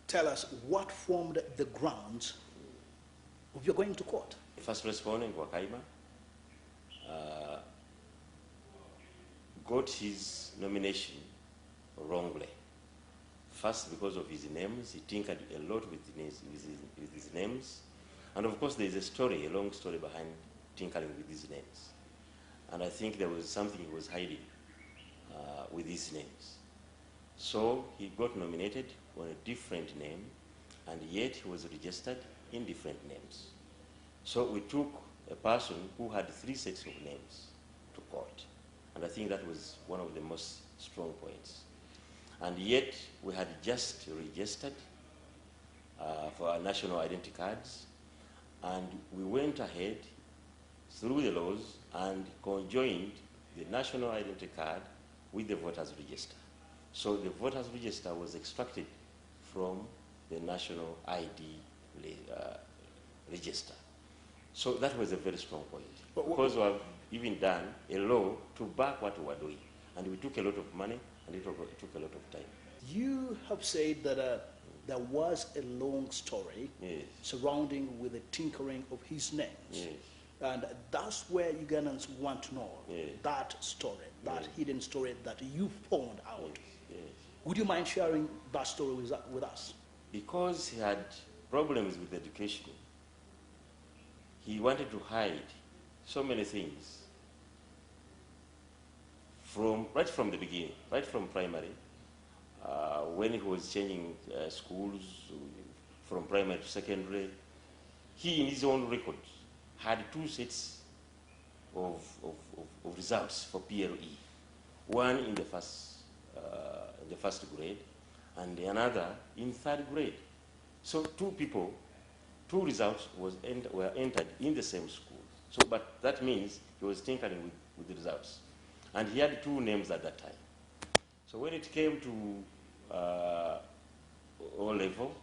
tell us what formed the grounds of your going to court. The first respondent, Wakayima, got his nomination wrongly. First, because of his names, he tinkered a lot with his names. And of course, there is a story, a long story behind tinkering with his names. And I think there was something he was hiding with his names. So he got nominated on a different name, and yet he was registered in different names. So we took a person who had 3 sets of names to court. And I think that was one of the most strong points. And yet we had just registered for our national identity cards, and we went ahead through the laws and conjoined the national identity card with the voters register. So the voters register was extracted from the national ID register. So that was a very strong point. Because we have even done a law to back what we were doing. And we took a lot of money, and it took a lot of time. You have said that there was a long story surrounding with the tinkering of his names. Yes. And that's where Ugandans want to know that story, that hidden story that you found out. Yes. Would you mind sharing that story with us? Because he had problems with education, he wanted to hide so many things right from the beginning, right from primary, when he was changing schools from primary to secondary. He, in his own records, had 2 sets of results for PLE, one in the first grade and another in 3rd grade. So 2 results were entered in the same school. So, but that means he was tinkering with the results. And he had 2 names at that time. So when it came to O level,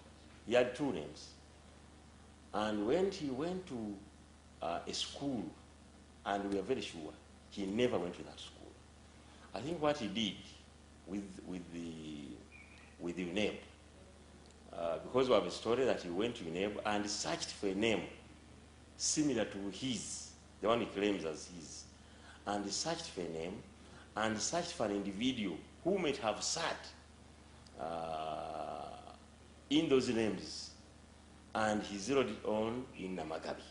he had 2 names. And when he went to a school, and we are very sure he never went to that school. I think what he did with the UNEB, because we have a story that he went to UNEB and searched for a name similar to his, the one he claims as his, and he searched for a name and searched for an individual who might have sat in those names, and he zeroed it on in Namagabi.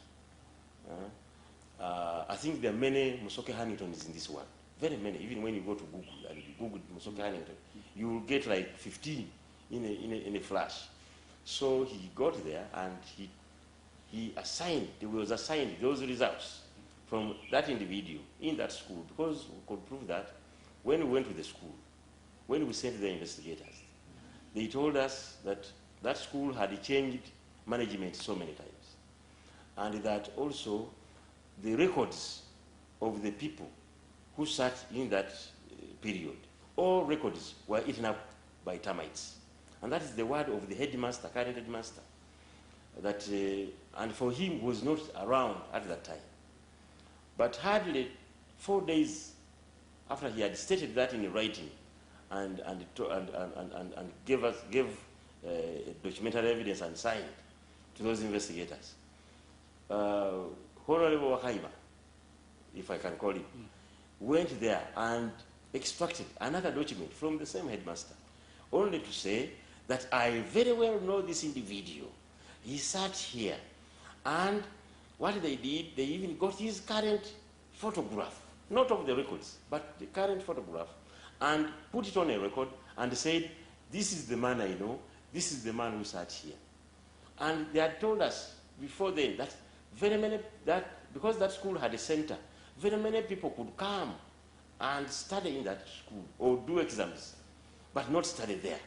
I think there are many Musoke Hanningtons in this world, very many. Even when you go to Google and you Google Musoke Hannington, you will get like 15 in a flash. So he got there and he was assigned those results from that individual in that school, because we could prove that when we went to the school, when we sent the investigators, they told us that that school had changed management so many times, and that also the records of the people who sat in that period, all records were eaten up by termites. And that is the word of the headmaster, current headmaster, that, and for him, he was not around at that time. But hardly 4 days after he had stated that in writing and gave documentary evidence and signed to those investigators, Honorable Wakayima, if I can call him, went there and extracted another document from the same headmaster, only to say that I very well know this individual. He sat here, and what they did, they even got his current photograph, not of the records, but the current photograph, and put it on a record and said, this is the man I know, this is the man who sat here. And they had told us before then that because that school had a center, very many people could come and study in that school or do exams, but not study there.